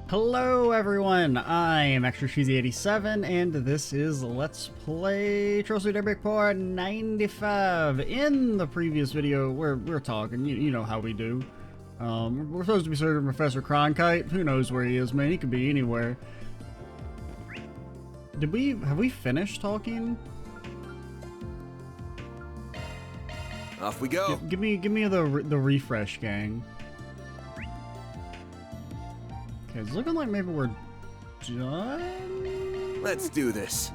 Hello everyone, I am Extra Cheesy 87 and this is Let's Play Through Daybreak part 95. In the previous video, we're talking, you know how we do. We're supposed to be searching Professor Cronkite. Who knows where he is, man? He could be anywhere. Have we finished talking? Off we go. Give me the refresh, gang. Okay, it's looking like maybe we're done. Let's do this.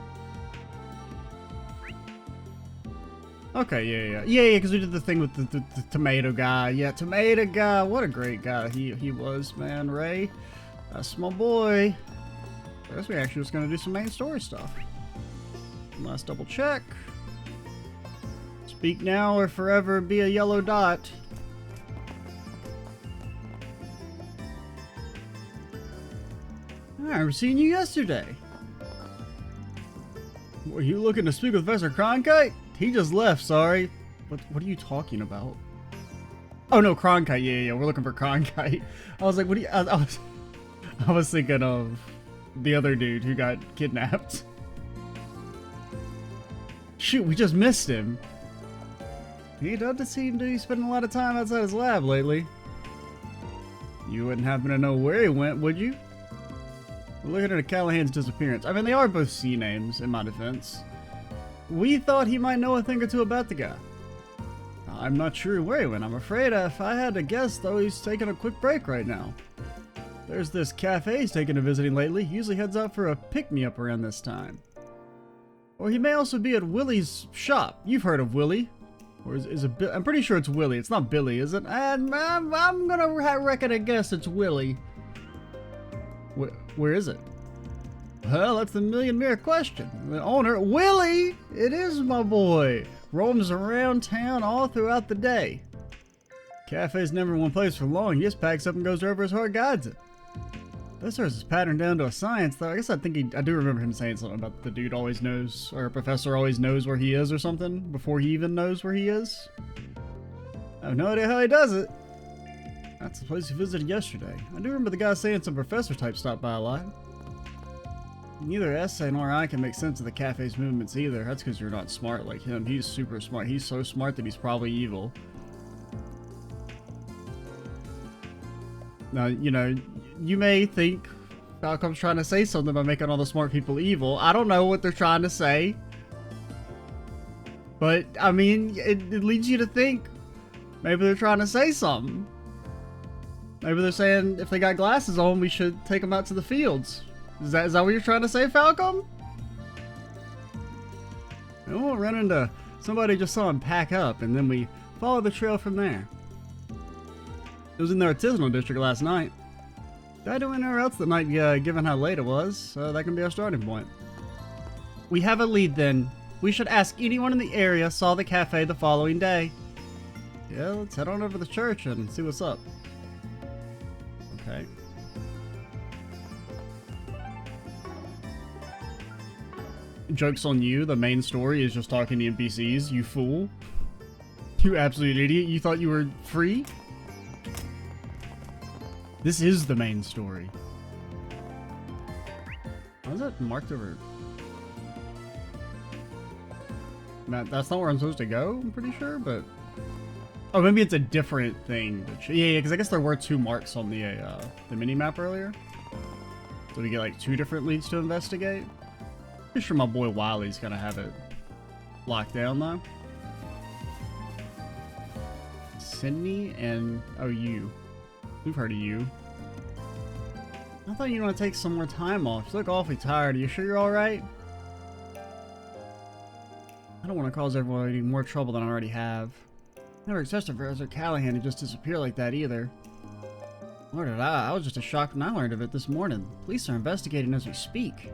Okay, yeah, because we did the thing with the tomato guy. Yeah, tomato guy. What a great guy he was, man. Ray, that's my boy. I guess we actually just gonna do some main story stuff. Last double check. Speak now or forever be a yellow dot. I remember seeing you yesterday. Were you looking to speak with Professor Cronkite? He just left, sorry. What are you talking about? Oh no, Cronkite, yeah, we're looking for Cronkite. I was like, what do you, I was thinking of the other dude who got kidnapped. Shoot, we just missed him. He doesn't seem to be spending a lot of time outside his lab lately. You wouldn't happen to know where he went, would you? We're looking at Callaghan's disappearance. I mean, they are both C names, in my defense. We thought he might know a thing or two about the guy. I'm not sure where he went. I'm afraid if I had to guess, though, he's taking a quick break right now. There's this cafe he's taken to visiting lately. He usually heads out for a pick-me-up around this time. Or he may also be at Willie's shop. You've heard of Willie. Or is it I'm pretty sure it's Willie. It's not Billy, is it? I'm gonna reckon a guess it's Willie. Where is it? Well, that's the million-mirror question. The owner, Willie! It is my boy. Roams around town all throughout the day. Cafe's never in one place for long. He just packs up and goes wherever his heart guides it. This is patterned down to a science, though. I guess I do remember him saying something about the dude always knows, or a professor always knows where he is or something, before he even knows where he is. I have no idea how he does it. That's the place he visited yesterday. I do remember the guy saying some professor type stopped by a lot. Neither S.A. nor I can make sense of the cafe's movements either. That's because you're not smart like him. He's super smart. He's so smart that he's probably evil. Now, you know, you may think Falcom's trying to say something by making all the smart people evil. I don't know what they're trying to say. But, I mean, it leads you to think maybe they're trying to say something. Maybe they're saying if they got glasses on, we should take them out to the fields. Is that what you're trying to say, Falcom? And we'll run into somebody just saw him pack up, and then we follow the trail from there. It was in the artisanal district last night. Died anywhere else that night, given how late it was, so that can be our starting point. We have a lead then. We should ask anyone in the area saw the cafe the following day. Yeah, let's head on over to the church and see what's up. Okay. Joke's on you, the main story is just talking to NPCs, you fool. You absolute idiot, you thought you were free? This is the main story. Why is that marked over? Matt, that's not where I'm supposed to go, I'm pretty sure, but... Oh, maybe it's a different thing. Yeah, because I guess there were two marks on the mini-map earlier. So we get like two different leads to investigate. Pretty sure my boy Wiley's gonna have it locked down though. Sydney and you. We've heard of you. I thought you were gonna take some more time off. You look awfully tired. Are you sure you're alright? I don't want to cause everyone any more trouble than I already have. Never expected Professor Callaghan to just disappear like that either. Nor did I. I was just as shocked when I learned of it this morning. Police are investigating as we speak.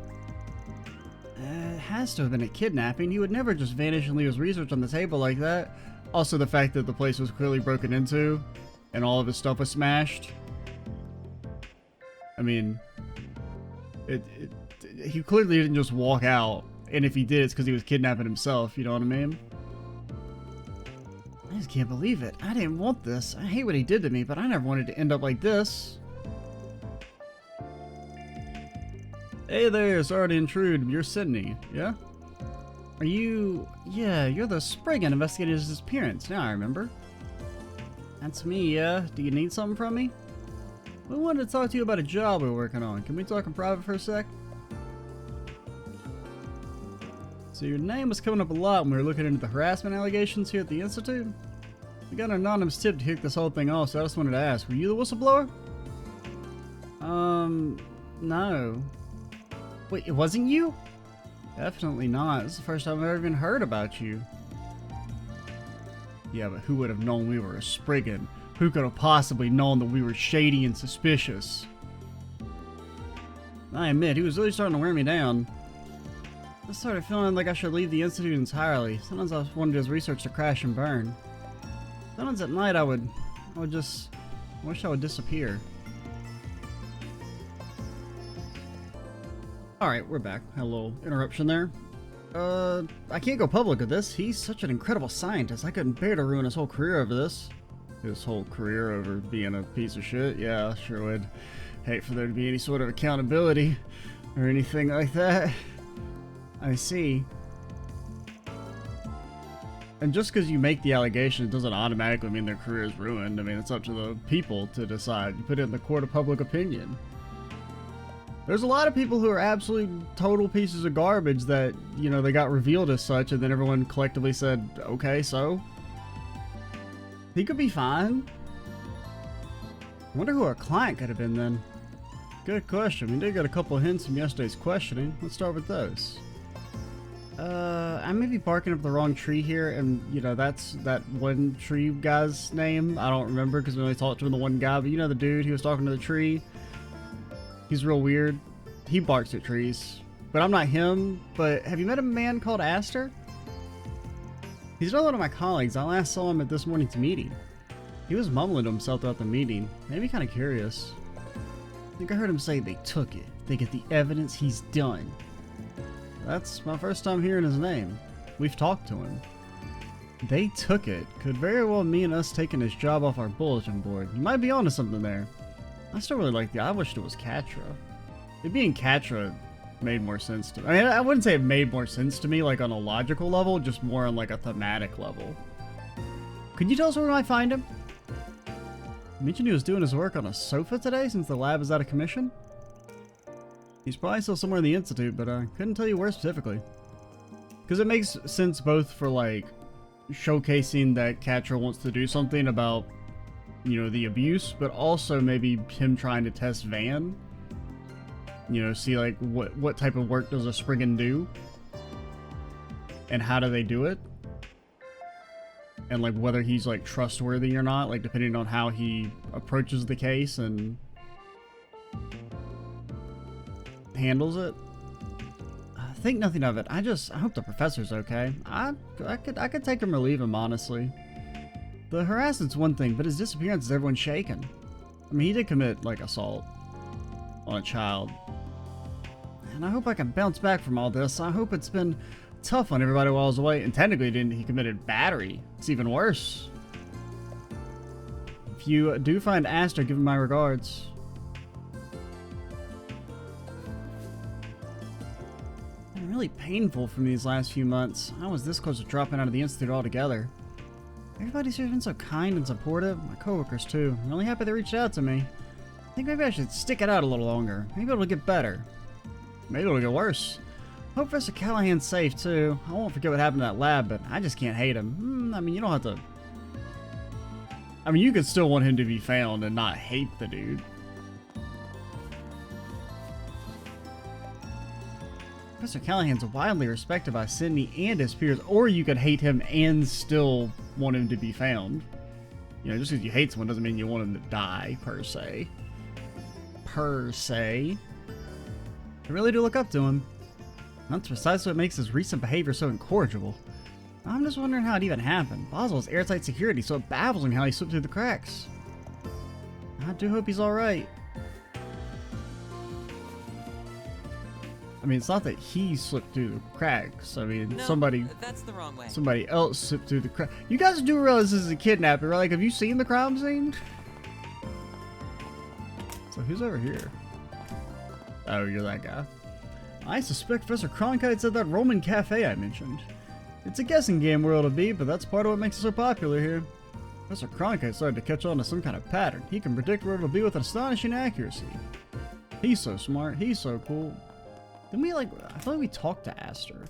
It has to have been a kidnapping. He would never just vanish and leave his research on the table like that. Also, the fact that the place was clearly broken into and all of his stuff was smashed. I mean, he clearly didn't just walk out. And if he did, it's because he was kidnapping himself. You know what I mean? I just can't believe it. I didn't want this. I hate what he did to me, but I never wanted to end up like this. Hey there, sorry to intrude. You're Sydney, yeah? Are you... Yeah, you're the Spriggan investigating his disappearance. Now I remember. That's me, yeah? Do you need something from me? We wanted to talk to you about a job we're working on. Can we talk in private for a sec? So your name was coming up a lot when we were looking into the harassment allegations here at the Institute. We got an anonymous tip to kick this whole thing off, so I just wanted to ask, were you the whistleblower? No. Wait, it wasn't you? Definitely not. This is the first time I've ever even heard about you. Yeah, but who would have known we were a Spriggan? Who could have possibly known that we were shady and suspicious? I admit, he was really starting to wear me down. I started feeling like I should leave the Institute entirely. Sometimes I wanted his research to crash and burn. Sometimes at night I would just wish I would disappear. Alright, we're back. Had a little interruption there. I can't go public with this. He's such an incredible scientist. I couldn't bear to ruin his whole career over this. His whole career over being a piece of shit? Yeah, I sure would. Hate for there to be any sort of accountability or anything like that. I see. And just because you make the allegation, it doesn't automatically mean their career is ruined. I mean, it's up to the people to decide. You put it in the court of public opinion. There's a lot of people who are absolute total pieces of garbage that, you know, they got revealed as such, and then everyone collectively said, okay, so? He could be fine. I wonder who our client could have been then. Good question. We did get a couple of hints from yesterday's questioning. Let's start with those. I may be barking up the wrong tree here, and, you know, that's that one tree guy's name. I don't remember because we only talked to the one guy, but you know the dude, he was talking to the tree. He's real weird. He barks at trees. But I'm not him. But have you met a man called Aster? He's another one of my colleagues. I last saw him at this morning's meeting. He was mumbling to himself throughout the meeting. Made me kind of curious. I think I heard him say they took it. They get the evidence he's done. That's my first time hearing his name. We've talked to him. They took it. Could very well mean us taking his job off our bulletin board. You might be onto something there. I still really like I wished it was Catra. It being Catra made more sense to me. I mean, I wouldn't say it made more sense to me, like on a logical level, just more on like a thematic level. Could you tell us where we might find him? You mentioned he was doing his work on a sofa today since the lab is out of commission? He's probably still somewhere in the Institute, but I couldn't tell you where specifically. Because it makes sense both for like showcasing that Catra wants to do something about, you know, the abuse, but also maybe him trying to test Van. You know, see like what type of work does a Spriggan do? And how do they do it? And like whether he's like trustworthy or not, like depending on how he approaches the case and handles it. I think nothing of it. I hope the professor's okay. I could take him or leave him, honestly. The harassment's one thing, but his disappearance is everyone shaken. I mean, he did commit, like, assault on a child. And I hope I can bounce back from all this. I hope it's been tough on everybody while I was away. And technically, he committed battery. It's even worse. If you do find Aster, give him my regards. It's been really painful for me these last few months. I was this close to dropping out of the Institute altogether. Everybody's here been so kind and supportive. My coworkers too. I'm really happy they reached out to me. I think maybe I should stick it out a little longer. Maybe it'll get better. Maybe it'll get worse. Hope Professor Callaghan's safe too. I won't forget what happened in that lab, but I just can't hate him. I mean, you don't have to... I mean, you could still want him to be found and not hate the dude. Professor Callaghan's widely respected by Sydney and his peers, or you could hate him and still want him to be found. You know, just because you hate someone doesn't mean you want him to die, per se. I really do look up to him. That's precisely what makes his recent behavior so incorrigible. I'm just wondering how it even happened. Basel has airtight security, so it baffles me how he slipped through the cracks. I do hope he's alright. I mean, it's not that he slipped through the cracks. I mean, no, that's the wrong way. Somebody else slipped through the cracks. You guys do realize this is a kidnapping, right? Like, have you seen the crime scene? So who's over here? Oh, you're that guy. I suspect Professor Cronkite's at that Roman cafe I mentioned. It's a guessing game where it'll be, but that's part of what makes it so popular here. Professor Cronkite started to catch on to some kind of pattern. He can predict where it'll be with astonishing accuracy. He's so smart. He's so cool. Didn't we, I feel like we talked to Aster.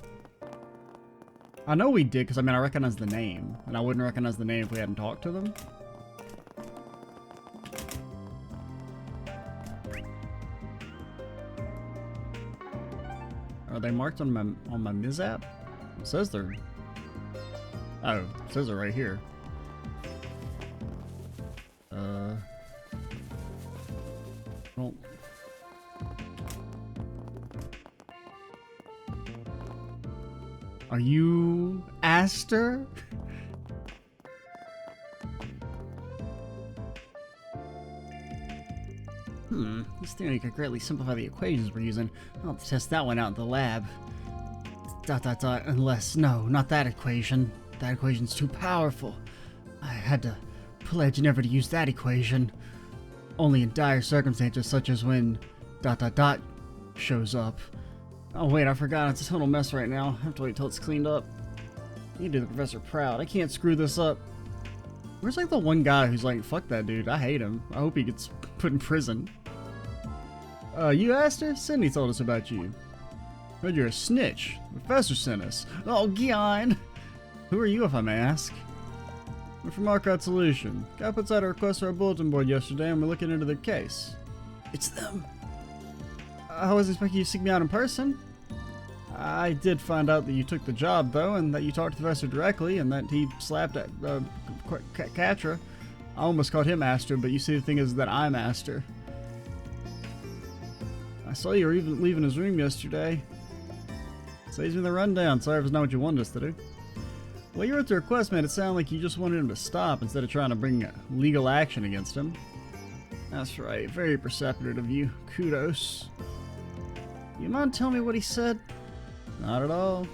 I know we did, because, I recognize the name. And I wouldn't recognize the name if we hadn't talked to them. Are they marked on my Mizap? It says they're... Oh, it says they're right here. Well... Are you Aster? This theory could greatly simplify the equations we're using. I'll test that one out in the lab. ... Unless, no, not that equation. That equation's too powerful. I had to pledge never to use that equation. Only in dire circumstances such as when ... shows up. Oh wait, I forgot, it's a total mess right now. I have to wait till it's cleaned up. You do the professor proud. I can't screw this up. Where's the one guy who's like, fuck that dude, I hate him. I hope he gets put in prison. You asked her? Sydney told us about you. Heard you're a snitch. The professor sent us. Oh, Gian! Who are you, if I may ask? We're from Arcot Solution. Guy puts out a request for our bulletin board yesterday and we're looking into their case. It's them. I was expecting you to seek me out in person. I did find out that you took the job, though, and that you talked to the professor directly, and that he slapped at Catra. I almost called him Aster, but you see, the thing is that I'm Aster. I saw you were even leaving his room yesterday. Saves me the rundown. Sorry if it's not what you wanted us to do. Well, you wrote the request, man. It sounded like you just wanted him to stop instead of trying to bring legal action against him. That's right. Very perceptive of you. Kudos. You mind telling me what he said? Not at all.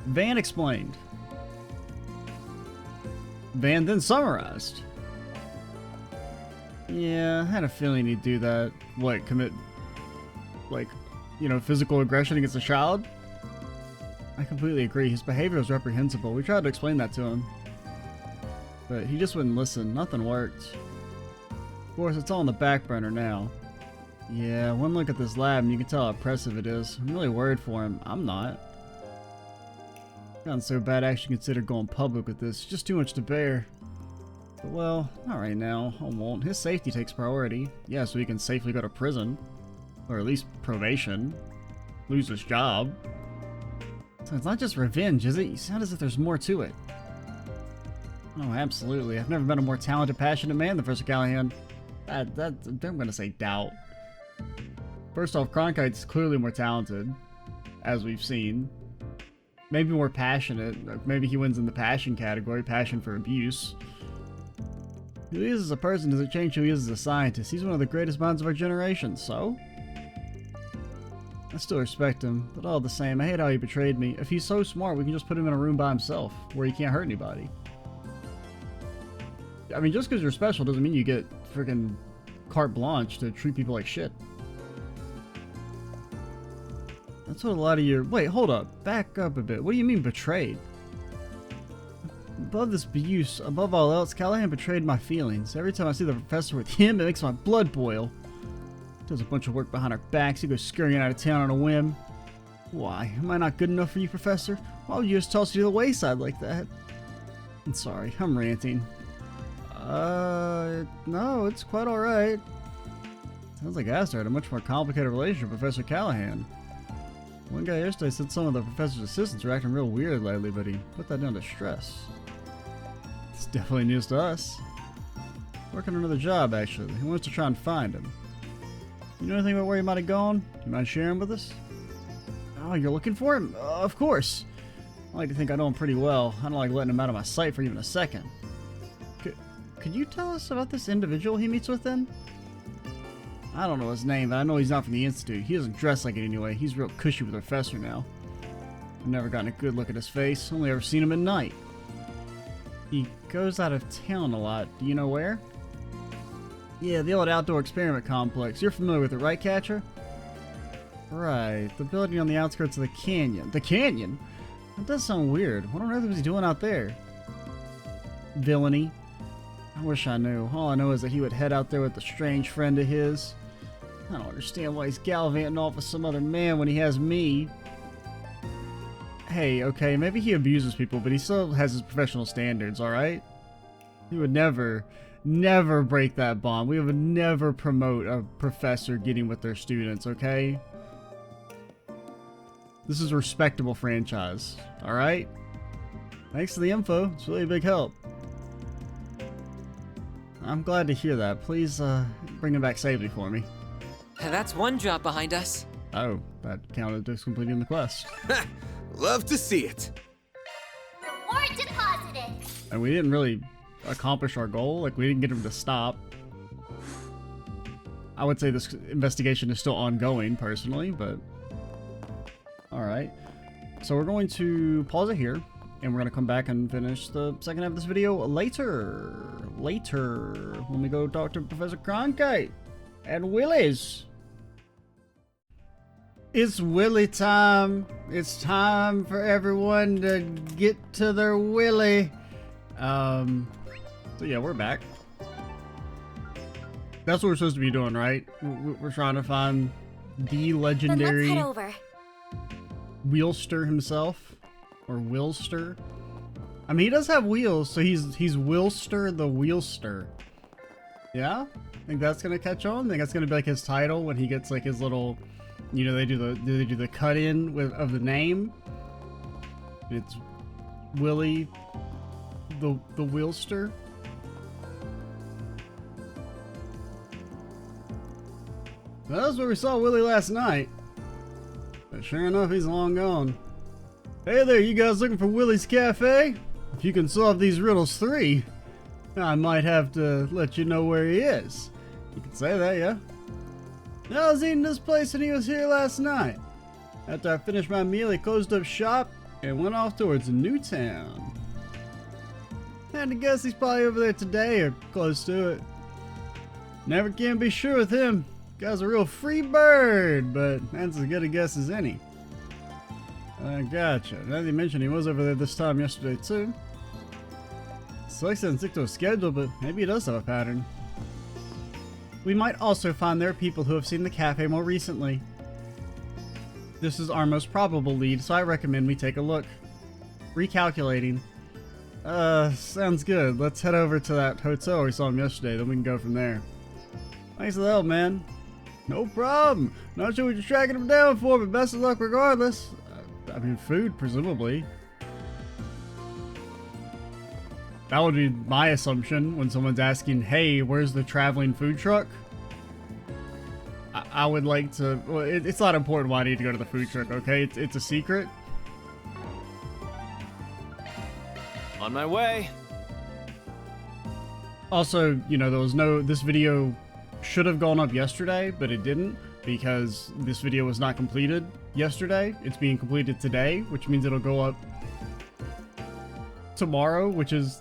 Van explained. Van then summarized. Yeah, I had a feeling he'd do that. What, commit, physical aggression against a child? I completely agree. His behavior was reprehensible. We tried to explain that to him. But he just wouldn't listen. Nothing worked. Of course, it's all on the back burner now. Yeah, one look at this lab and you can tell how oppressive it is. I'm really worried for him. I'm not. Gotten so bad I actually considered going public with this. It's just too much to bear. But well, not right now. I won't. His safety takes priority. Yeah, so he can safely go to prison. Or at least probation. Lose his job. So it's not just revenge, is it? You sound as if there's more to it. Oh, absolutely. I've never met a more talented, passionate man than Professor Callaghan. I'm going to say doubt. First off, Cronkite's clearly more talented, as we've seen. Maybe more passionate. Maybe he wins in the passion category, passion for abuse. Who he is as a person doesn't change who he is as a scientist. He's one of the greatest minds of our generation, so? I still respect him, but all the same, I hate how he betrayed me. If he's so smart, we can just put him in a room by himself, where he can't hurt anybody. I mean, just because you're special doesn't mean you get freaking carte blanche to treat people like shit. That's what a lot of your... Wait, hold up. Back up a bit. What do you mean betrayed? Above this abuse, above all else, Callaghan betrayed my feelings. Every time I see the professor with him, it makes my blood boil. Does a bunch of work behind our backs. He goes scurrying out of town on a whim. Why? Am I not good enough for you, Professor? Why would you just toss you to the wayside like that? I'm sorry. I'm ranting. No, it's quite alright. Sounds like Aster had a much more complicated relationship with Professor Callaghan. One guy yesterday said some of the professor's assistants were acting real weird lately, but he put that down to stress. It's definitely news to us. Working another job, actually. He wants to try and find him. You know anything about where he might have gone? Do you mind sharing with us? Oh, you're looking for him? Of course. I like to think I know him pretty well. I don't like letting him out of my sight for even a second. Could you tell us about this individual he meets with then? I don't know his name, but I know he's not from the Institute. He doesn't dress like it anyway. He's real cushy with the professor now. I've never gotten a good look at his face. Only ever seen him at night. He goes out of town a lot. Do you know where? Yeah, the old outdoor experiment complex. You're familiar with it, right, Catcher? Right, the building on the outskirts of the canyon. The canyon? That does sound weird. What on earth was he doing out there? Villainy. I wish I knew. All I know is that he would head out there with a strange friend of his. I don't understand why he's gallivanting off with some other man when he has me. Hey, okay, maybe he abuses people, but he still has his professional standards, alright? He would never break that bond. We would never promote a professor getting with their students, okay? This is a respectable franchise, alright? Thanks for the info. It's really a big help. I'm glad to hear that. Please, bring him back safely for me. That's one job behind us. Oh, that counted as completing the quest. Love to see it. Reward deposited. And we didn't really accomplish our goal. Like, we didn't get him to stop. I would say this investigation is still ongoing, personally, but... Alright. So we're going to pause it here, and we're going to come back and finish the second half of this video later. When we go talk to Professor Cronkite and Willy's. It's Willy time. It's time for everyone to get to their Willy. So yeah, we're back. That's what we're supposed to be doing, right? We're trying to find the legendary Then let's head over. Wheelster himself, or Willster. I mean, he does have wheels, so he's Willster the Wheelster. Yeah, think that's gonna catch on. Think that's gonna be like his title when he gets like his little. You know, they do the cut in of the name. It's Willy the Wheelster. That's where we saw Willy last night. But sure enough, he's long gone. Hey there, you guys looking for Willy's Cafe? If you can solve these riddles 3, I might have to let you know where he is. You can say that, yeah? I was eating this place and he was here last night. After I finished my meal, he closed up shop and went off towards Newtown. I had to guess he's probably over there today or close to it. Never can be sure with him. Guy's a real free bird, but that's as good a guess as any. I gotcha. Now that you mentioned he was over there this time yesterday too. Sucks he doesn't stick to a schedule, but maybe he does have a pattern. We might also find there are people who have seen the cafe more recently. This is our most probable lead, so I recommend we take a look. Recalculating. Sounds good. Let's head over to that hotel we saw him yesterday, then we can go from there. Thanks for the help, man. No problem. Not sure what you're tracking him down for, but best of luck regardless. I mean, food, presumably. That would be my assumption when someone's asking, hey, where's the traveling food truck? I would like to... Well, it's not important why I need to go to the food truck, okay? It's a secret. On my way. Also, you know, there was no... This video should have gone up yesterday, but it didn't because this video was not completed yesterday. It's being completed today, which means it'll go up tomorrow, which is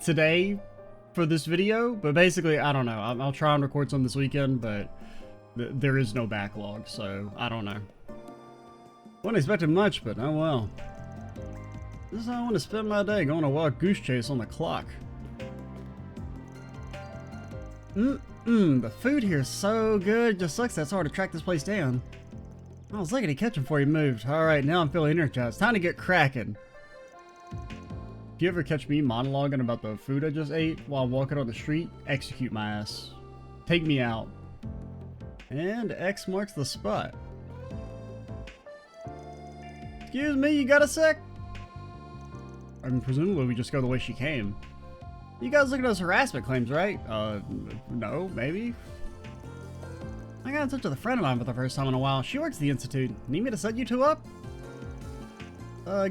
today for this video. But basically, I don't know. I'll try and record some this weekend, but there is no backlog, so I don't know. Wasn't expecting much, but oh well. This is how I want to spend my day, going a wild goose chase on the clock. The food here is so good. Just sucks that it's hard to track this place down. I was lucky to catch him before he moved. Alright, now I'm feeling energized. Time to get cracking. If you ever catch me monologuing about the food I just ate while walking on the street, execute my ass. Take me out. And X marks the spot. Excuse me, you got a sec? I mean, presumably we just go the way she came. You guys looking at those harassment claims, right? No, maybe. I got in touch with a friend of mine for the first time in a while. She works at the Institute. Need me to set you two up?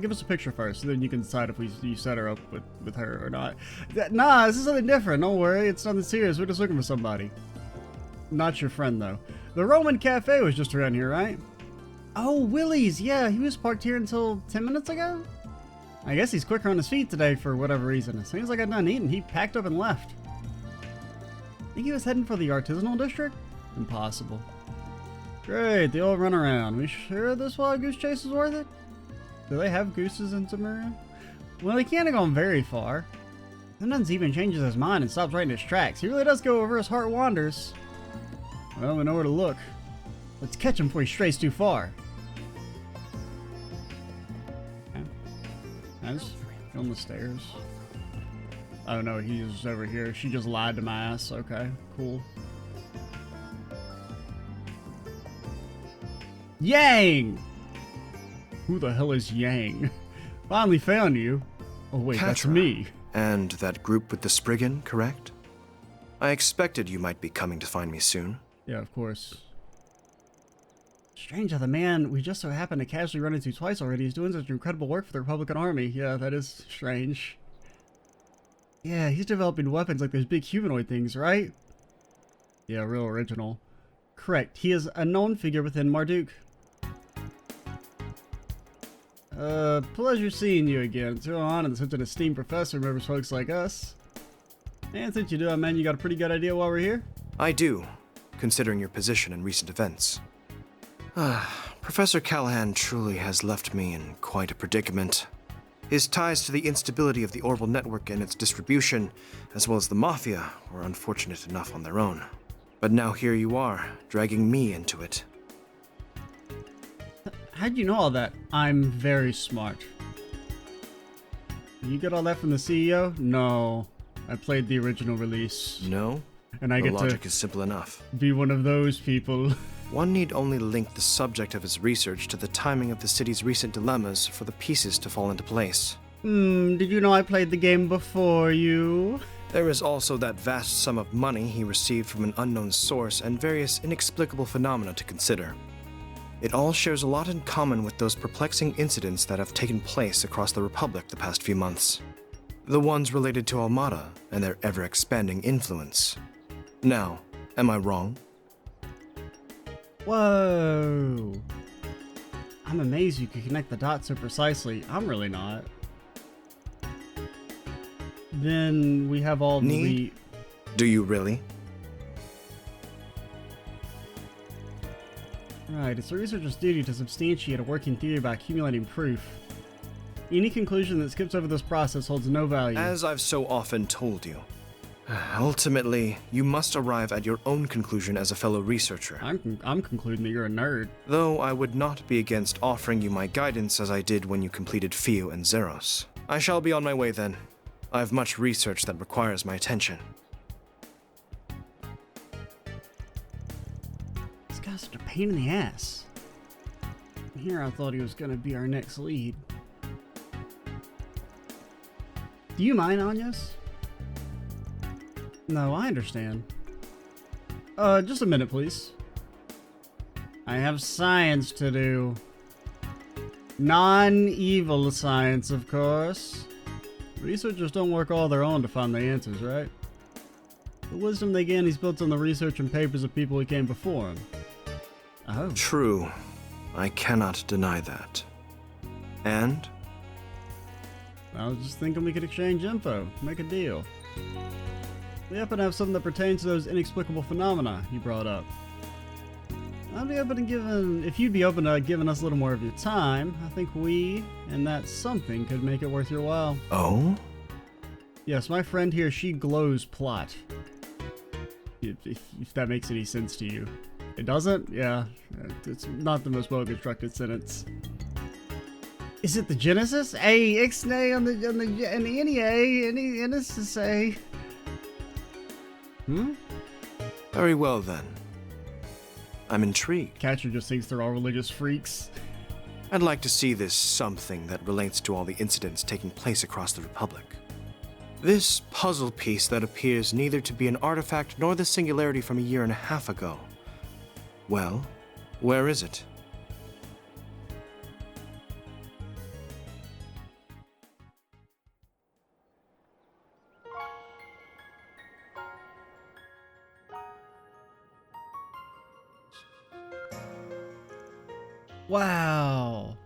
Give us a picture first, so then you can decide if you set her up with her or not. Nah, this is something different. Don't worry, it's nothing serious. We're just looking for somebody. Not your friend, though. The Roman Cafe was just around here, right? Oh, Willy's. Yeah, he was parked here until 10 minutes ago? I guess he's quicker on his feet today for whatever reason. As soon as I got done eating, he packed up and left. Think he was heading for the artisanal district? Impossible. Great, the old runaround. We sure this wild goose chase is worth it? Do they have gooses in Samaria? Well, he can't have gone very far. Sometimes he even changes his mind and stops right in his tracks. He really does go wherever his heart wanders. Well, we know where to look. Let's catch him before he strays too far. Okay. I just go on the stairs. Oh no, he's over here. She just lied to my ass. Okay, cool. Yang! Who the hell is Yang? Finally found you. Oh wait, that's Catra. me. And that group with the Spriggan, correct? I expected you might be coming to find me soon. Yeah, of course. Strange how the man we just so happened to casually run into twice already is doing such incredible work for the Republican Army. Yeah, that is strange. Yeah, he's developing weapons like those big humanoid things, right? Yeah, real original. Correct. He is a known figure within Marduk. Pleasure seeing you again. So on, and such an esteemed professor remembers folks like us. And since you do, I mean, you got a pretty good idea why we're here? I do, considering your position in recent events. Professor Callaghan truly has left me in quite a predicament. His ties to the instability of the Orbital network and its distribution, as well as the Mafia, were unfortunate enough on their own. But now here you are, dragging me into it. How'd you know all that? I'm very smart. You get all that from the CEO? No. I played the original release. No? And I The get logic to is simple enough. be one of those people. One need only link the subject of his research to the timing of the city's recent dilemmas for the pieces to fall into place. Did you know I played the game before you? There is also that vast sum of money he received from an unknown source and various inexplicable phenomena to consider. It all shares a lot in common with those perplexing incidents that have taken place across the Republic the past few months. The ones related to Almada and their ever-expanding influence. Now, am I wrong? Whoa. I'm amazed you could connect the dots so precisely. I'm really not. Then we have all the... Need? Do you really? Right, it's the researcher's duty to substantiate a working theory by accumulating proof. Any conclusion that skips over this process holds no value. As I've so often told you, ultimately, you must arrive at your own conclusion as a fellow researcher. I'm concluding that you're a nerd. Though I would not be against offering you my guidance as I did when you completed Fio and Zeros. I shall be on my way then. I have much research that requires my attention. This guy's such a pain in the ass. Here I thought he was gonna be our next lead. Do you mind, Anyas? No, I understand. Just a minute, please. I have science to do. Non-evil science, of course. Researchers don't work all their own to find the answers, right? The wisdom they gain is built on the research and papers of people who came before him. Oh. True. I cannot deny that. And? I was just thinking we could exchange info, make a deal. We happen to have something that pertains to those inexplicable phenomena you brought up. I'd be open to if you'd be open to giving us a little more of your time, I think we and that something could make it worth your while. Oh? Yes, my friend here, she glows plot. If that makes any sense to you. It doesn't? Yeah, it's not the most well-constructed sentence. Is it the Genesis? A ixnay on the NEA, any NSSA? Very well then. I'm intrigued. Catcher just thinks they're all religious freaks. I'd like to see this something that relates to all the incidents taking place across the Republic. This puzzle piece that appears neither to be an artifact nor the singularity from a year and a half ago. Well, where is it? Wow.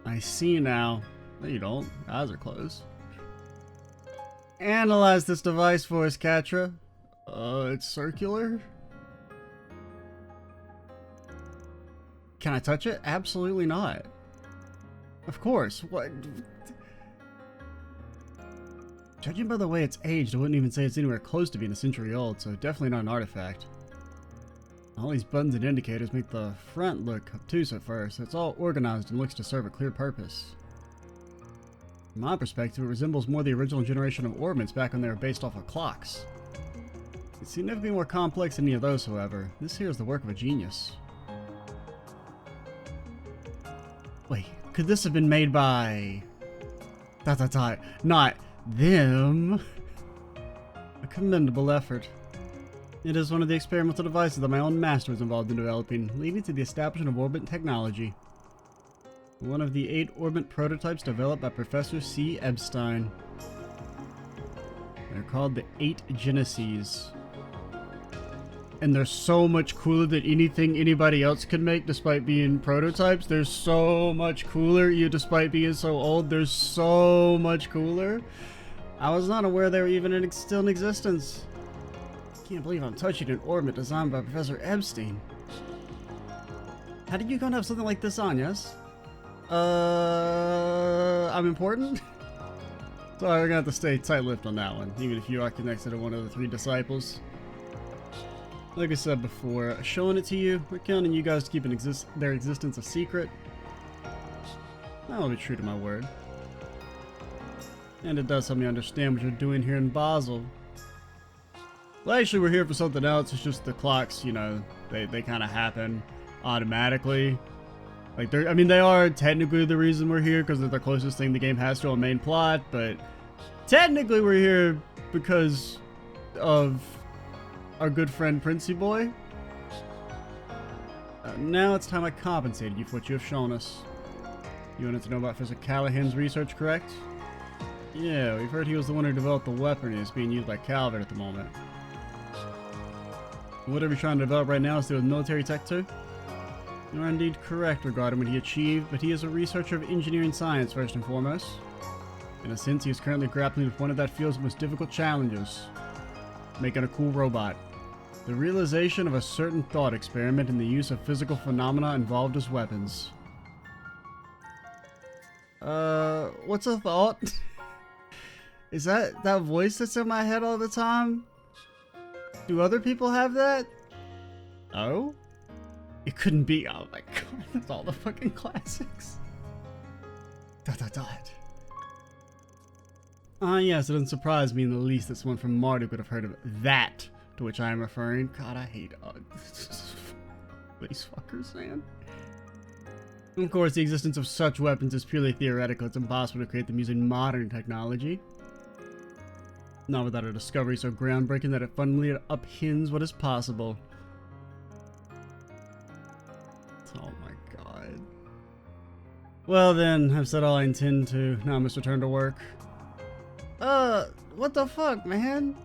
I see now. No, you don't. Eyes are closed. Analyze this device for us, Catra. It's circular? Can I touch it? Absolutely not. Of course. What? Judging by the way it's aged, I wouldn't even say it's anywhere close to being a century old, so definitely not an artifact. All these buttons and indicators make the front look obtuse at first. It's all organized and looks to serve a clear purpose. From my perspective, it resembles more the original generation of orbits back when they were based off of clocks. It's significantly more complex than any of those, however. This here is the work of a genius. Wait, could this have been made by... not them? A commendable effort. It is one of the experimental devices that my own master was involved in developing, leading to the establishment of orbit technology. One of the 8 orbit prototypes developed by Professor C. Epstein. They're called the 8 Geneses. And they're so much cooler than anything anybody else could make despite being prototypes. They're so much cooler, despite being so old. They're so much cooler. I was not aware they were even still in existence. Can't believe I'm touching an orbit designed by Professor Epstein. How did you gonna have something like this on, yes? I'm important? Sorry, we're gonna have to stay tight-lipped on that one, even if you are connected to one of the 3 disciples. Like I said before, showing it to you, we're counting you guys to keep their existence a secret. I'll be true to my word. And it does help me understand what you're doing here in Basel. Well, actually, we're here for something else. It's just the clocks, they kind of happen automatically. Like, they are technically the reason we're here, because they're the closest thing the game has to a main plot, but technically we're here because of our good friend Princey Boy. Now it's time I compensated you for what you have shown us. You wanted to know about Professor Callaghan's research, correct? Yeah, we've heard he was the one who developed the weapon and it's being used by Callaghan at the moment. Whatever he's trying to develop right now is to do with military tech too? You are indeed correct regarding what he achieved, but he is a researcher of engineering science first and foremost. In a sense, he is currently grappling with one of that field's most difficult challenges. Making a cool robot. The realization of a certain thought experiment in the use of physical phenomena involved as weapons. What's a thought? Is that voice that's in my head all the time? Do other people have that? Oh? It couldn't be. Oh my god, that's all the fucking classics. ... Ah, yes, it doesn't surprise me in the least that someone from Marduk would have heard of that to which I am referring. God, I hate these fuckers, man. Of course, the existence of such weapons is purely theoretical. It's impossible to create them using modern technology. Not without a discovery so groundbreaking that it fundamentally upends what is possible. Oh my god. Well then, I've said all I intend to. Now I must return to work. What the fuck, man?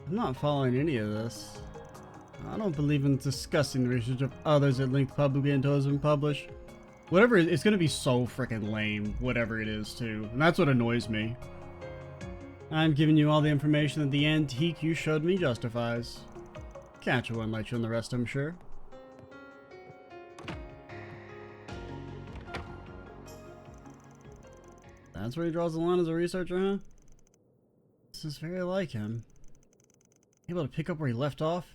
I'm not following any of this. I don't believe in discussing the research of others at length publicly until it's been published. Whatever, it's gonna be so freaking lame, whatever it is too. And that's what annoys me. I'm giving you all the information that the antique you showed me justifies. Catch one like you and the rest, I'm sure. That's where he draws the line as a researcher, huh? This is very like him. Able to pick up where he left off?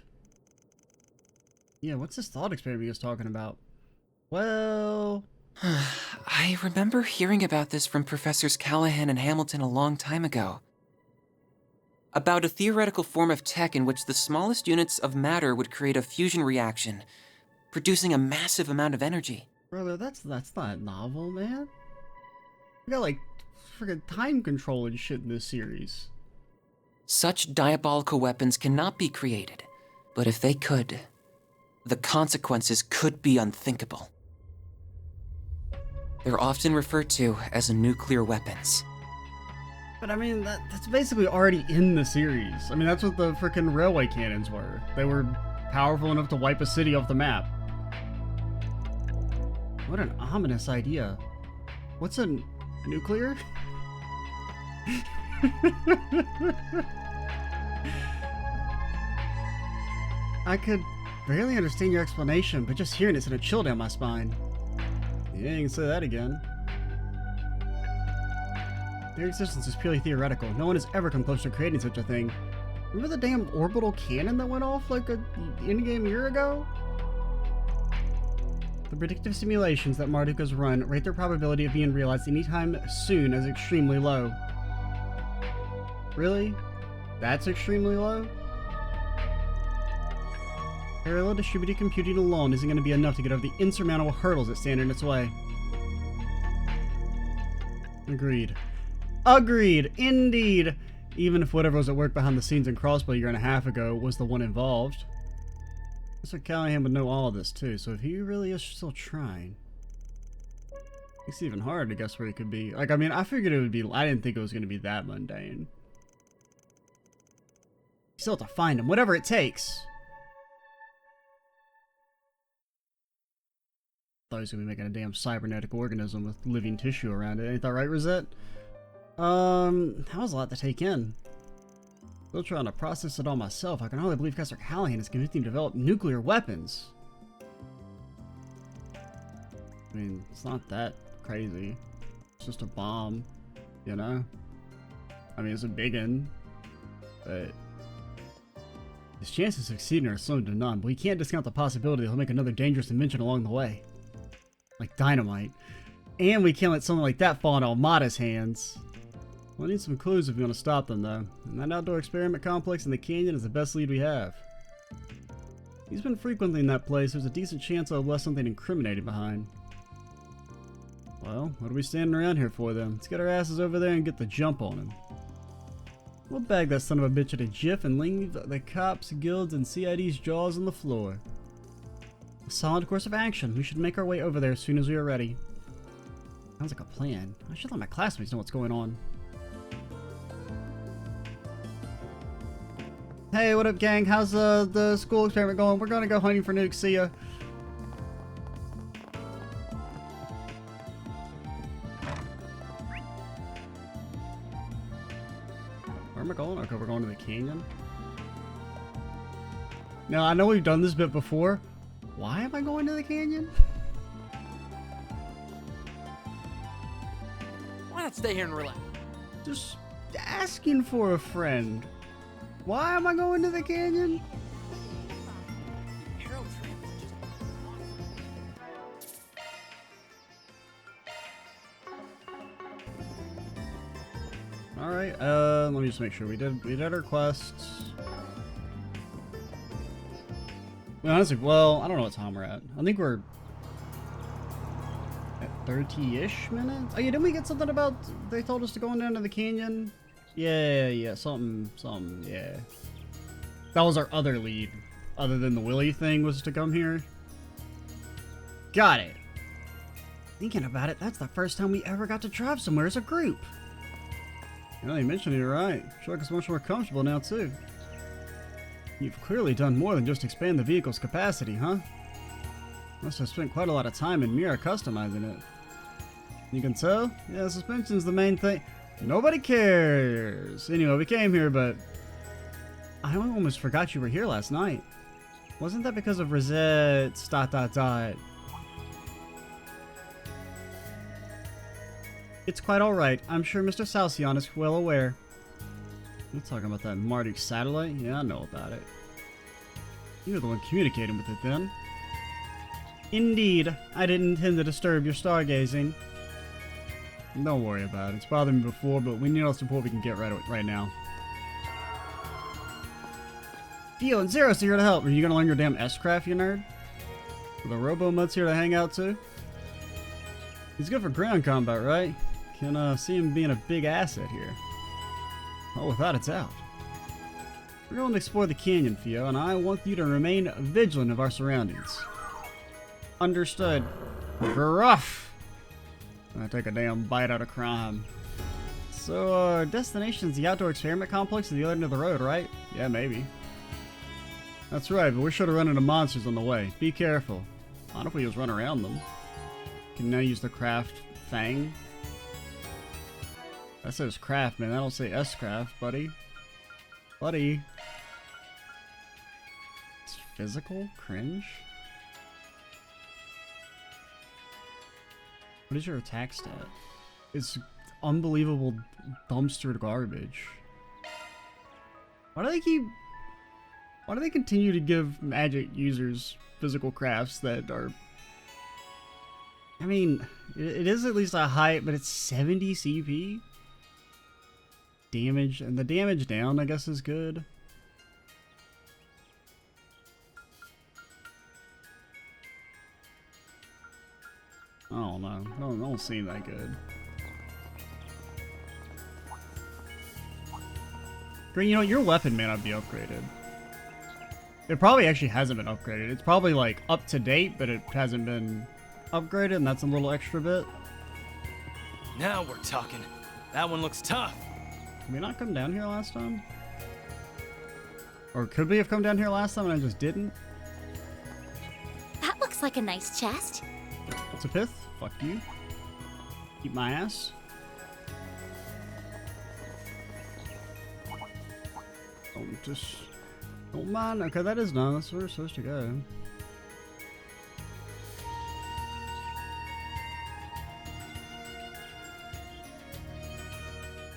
Yeah, what's this thought experiment he was talking about? Well... I remember hearing about this from Professors Callaghan and Hamilton a long time ago. About a theoretical form of tech in which the smallest units of matter would create a fusion reaction, producing a massive amount of energy. Brother, that's not novel, man. We got like freaking time control and shit in this series. Such diabolical weapons cannot be created, but if they could, the consequences could be unthinkable. They're often referred to as nuclear weapons. But I mean, that's basically already in the series. I mean, that's what the frickin' railway cannons were. They were powerful enough to wipe a city off the map. What an ominous idea. What's a nuclear? I barely understand your explanation, but just hearing it sent a chill down my spine. Yeah, you can say that again. Their existence is purely theoretical. No one has ever come close to creating such a thing. Remember the damn orbital cannon that went off like an in-game year ago? The predictive simulations that Marduk's run rate their probability of being realized anytime soon as extremely low. Really? That's extremely low? Parallel distributed computing alone isn't going to be enough to get over the insurmountable hurdles that stand in its way. Agreed. Agreed! Indeed! Even if whatever was at work behind the scenes in Crossbow a year and a half ago was the one involved. Mr. Callaghan would know all of this too, so if he really is still trying... It's even harder to guess where he could be. Like, I mean, I figured it would be... I didn't think it was going to be that mundane. Still have to find him, whatever it takes! Thought he was going to be making a damn cybernetic organism with living tissue around it. Ain't that right, Rosette? That was a lot to take in. Still trying to process it all myself. I can hardly believe Professor Callaghan is convinced him to develop nuclear weapons. I mean, it's not that crazy. It's just a bomb, you know? I mean, it's a big one, but his chances of succeeding are slim to none, but we can't discount the possibility that he'll make another dangerous invention along the way. Like dynamite. And we can't let something like that fall into Almada's hands. We'll need some clues if we want to stop them, though. And that outdoor experiment complex in the canyon is the best lead we have. He's been frequently in that place. There's a decent chance I'll have left something incriminating behind. Well, what are we standing around here for, then? Let's get our asses over there and get the jump on him. We'll bag that son of a bitch at a jiff and leave the cops, guilds, and CID's jaws on the floor. A solid course of action. We should make our way over there as soon as we are ready. Sounds like a plan. I should let my classmates know what's going on. Hey, what up, gang? How's the school experiment going? We're gonna go hunting for nukes. See ya. Where am I going? Okay, we're going to the canyon. Now, I know we've done this bit before. Why am I going to the canyon? Why not stay here and relax? Just asking for a friend. Why am I going to the canyon? Alright, let me just make sure we did our quests. Honestly, well, I don't know what time we're at. I think we're at 30-ish minutes. Oh yeah, didn't we get something about they told us to go down to the canyon? Yeah, something, yeah. That was our other lead. Other than the Willy thing was to come here. Got it. Thinking about it, that's the first time we ever got to drive somewhere as a group. Now you mentioned it, you're right. Shark is much more comfortable now, too. You've clearly done more than just expand the vehicle's capacity, huh? Must have spent quite a lot of time in Mira customizing it. You can tell? Yeah, suspension's the main thing. Nobody cares. Anyway, we came here, but I almost forgot you were here last night. Wasn't that because of Rosette's ... It's quite alright. I'm sure Mr. Salcion is well aware. You're talking about that Marduk satellite? Yeah, I know about it. You were the one communicating with it then. Indeed. I didn't intend to disturb your stargazing. Don't worry about it. It's bothered me before, but we need all the support we can get right now. Dio and Zero's here to help. Are you gonna learn your damn S-craft, you nerd? Are the Robo-Mutts here to hang out too? He's good for ground combat, right? Can see him being a big asset here. Oh, without a doubt. We're going to explore the canyon, Fio, and I want you to remain vigilant of our surroundings. Understood. Gruff! I take a damn bite out of crime. So, our destination's the outdoor experiment complex at the other end of the road, right? Yeah, maybe. That's right, but we're sure to run into monsters on the way. Be careful. Not if we just run around them. Can now use the craft fang. That says craft, man. I don't say S-craft, buddy. Buddy. It's physical? Cringe? What is your attack stat? It's unbelievable dumpster garbage. Why do they continue to give Magic users physical crafts that are... I mean, it is at least a high, but it's 70 CP? Damage, and the damage down, I guess, is good. I don't know. Don't seem that good. Green, you know, your weapon may not be upgraded. It probably actually hasn't been upgraded. It's probably like up to date, but it hasn't been upgraded, and that's a little extra bit. Now we're talking. That one looks tough. Did we not come down here last time? Or could we have come down here last time and I just didn't? That looks like a nice chest. It's a pith. Fuck you. Keep my ass. Don't mind. Okay, that is done. That's where we're supposed to go.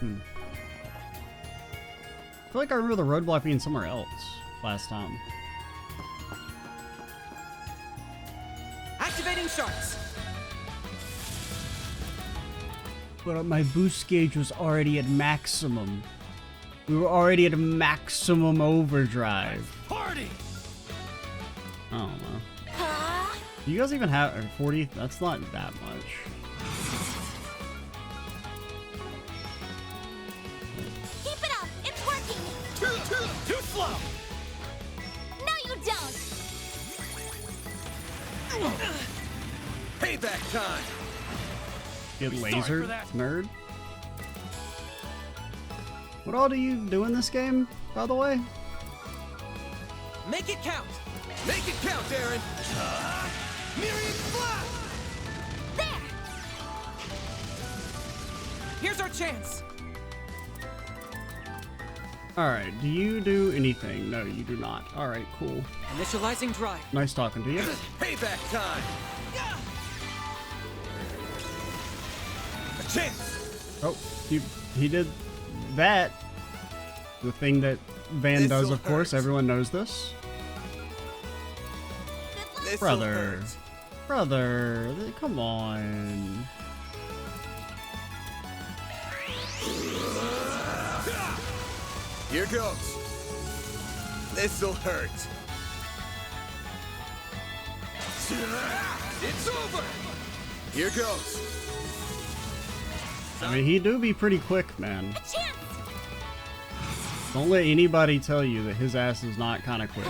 I feel like I remember the roadblock being somewhere else last time. Activating sharks. But my boost gauge was already at maximum. We were already at maximum overdrive. Party! I don't know. Do you guys even have 40? That's not that much. Keep it up. It's working. Too slow! No, you don't. Payback time! Get sorry lasered, for that. nerd. What all do you do in this game, by the way? Make it count. Make it count, Aaron! Myriad Blast! There. Here's our chance. Alright, do you do anything? No, you do not. Alright, cool. Initializing drive. Nice talking to you. Payback time! A chance! Oh, he did that. The thing that Van does, This'll of course. hurt. Everyone knows this. This'll Brother. hurt. Brother, come on. Here goes. This'll hurt. It's over! Here goes. I mean, he do be pretty quick, man. A chance. Don't let anybody tell you that his ass is not kind of quick.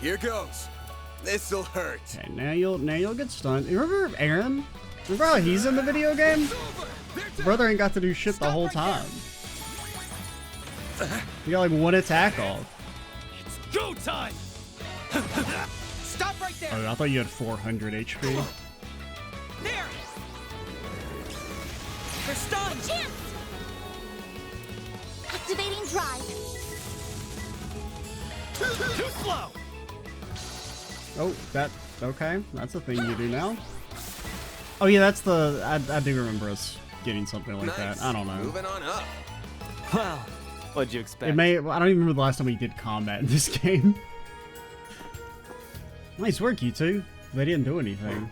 Here goes. This'll hurt. Okay, now you'll get stunned. You remember Aaron? Remember how he's in the video game? Brother ain't got to do shit the whole time. You got like one attack off. Go time! Stop right there. Oh, I thought you had 400 HP. There. They're stunned. Chance. Activating drive. Too slow! Oh, okay. That's a thing you do now. Oh yeah, that's the, I do remember us getting something like Nice. that. I don't know. Moving on up. Well, what'd you expect? It may, I don't even remember the last time we did combat in this game. Nice work, you two. They didn't do anything.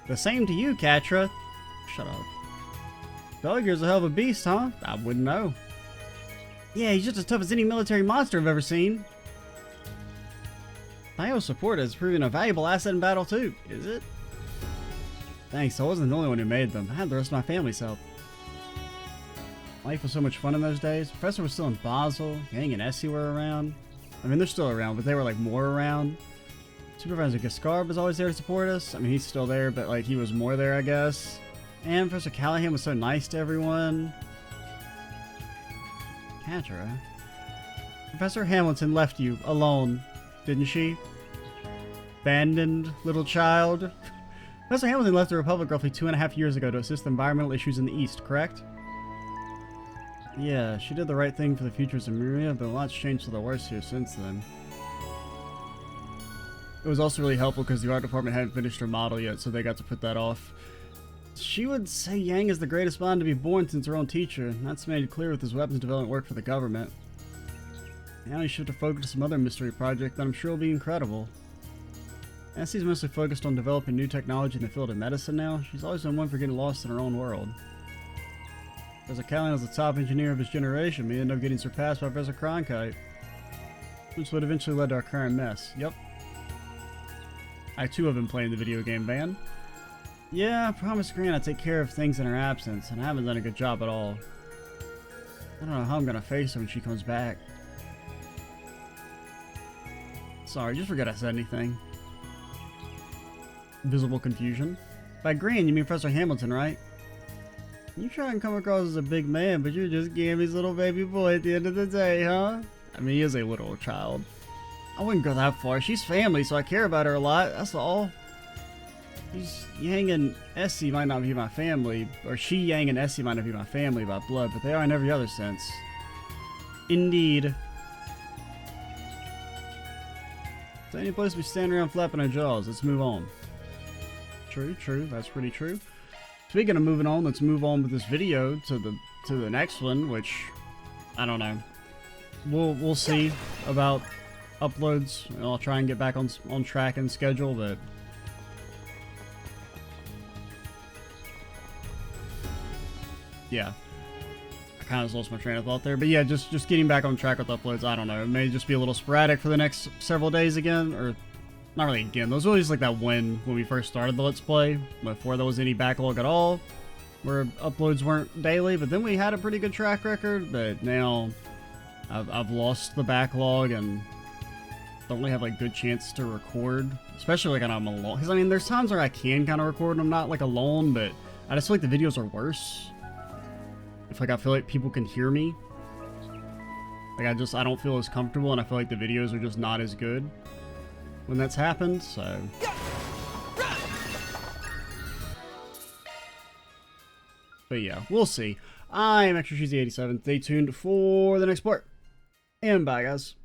The same to you, Katra. Shut up. Dogger's a hell of a beast, huh? I wouldn't know. Yeah, he's just as tough as any military monster I've ever seen. Thio's support has proven a valuable asset in battle too, is it? Thanks, I wasn't the only one who made them. I had the rest of my family's help. Life was so much fun in those days. Professor was still in Basel. Yang and Essie were around. I mean, they're still around, but they were like more around. Supervisor Gascarb was always there to support us. I mean, he's still there, but like he was more there, I guess. And Professor Callaghan was so nice to everyone. Katra. Professor Hamilton left you alone, didn't she? Abandoned little child. Professor Hamilton left the Republic roughly 2.5 years ago to assist environmental issues in the East, correct? Yeah, she did the right thing for the futures of Miria, but a lot's changed for the worse here since then. It was also really helpful because the art department hadn't finished her model yet, so they got to put that off. She would say Yang is the greatest mind to be born since her own teacher, and that's made clear with his weapons development work for the government. Now he should have focused on some other mystery project that I'm sure will be incredible. Essie's mostly focused on developing new technology in the field of medicine now. She's always been one for getting lost in her own world. Professor Callaghan was the top engineer of his generation, but he ended up getting surpassed by Professor Cronkite, which would eventually lead to our current mess. Yep. I too have been playing the video game ban. Yeah, I promised Grant I'd take care of things in her absence, and I haven't done a good job at all. I don't know how I'm gonna face her when she comes back. Sorry, just forget I said anything. Visible confusion. By Grant, you mean Professor Hamilton, right? You try and come across as a big man, but you're just Gammy's little baby boy at the end of the day, huh? I mean, he is a literal child. I wouldn't go that far. She's family, so I care about her a lot, that's all. Yang and Essie might not be my family, or Yang and Essie might not be my family by blood, but they are in every other sense. Indeed. So any place we stand around flapping our jaws, let's move on. True, that's pretty true. Speaking of moving on, let's move on with this video to the next one, which I don't know. We'll see about uploads. I'll try and get back on track and schedule, but yeah, I kind of lost my train of thought there. But yeah, just getting back on track with uploads. I don't know. It may just be a little sporadic for the next several days again, or not really again. Those were always like that when we first started the Let's Play, before there was any backlog at all, where uploads weren't daily. But then we had a pretty good track record. But now I've lost the backlog and don't really have like good chance to record, especially like when I'm alone. Because I mean, there's times where I can kind of record and I'm not like alone, but I just feel like the videos are worse. If like I feel like people can hear me, like I don't feel as comfortable, and I feel like the videos are just not as good when that's happened. So but yeah, we'll see. I'm Extra Cheesy 87. Stay tuned for the next part, and bye guys.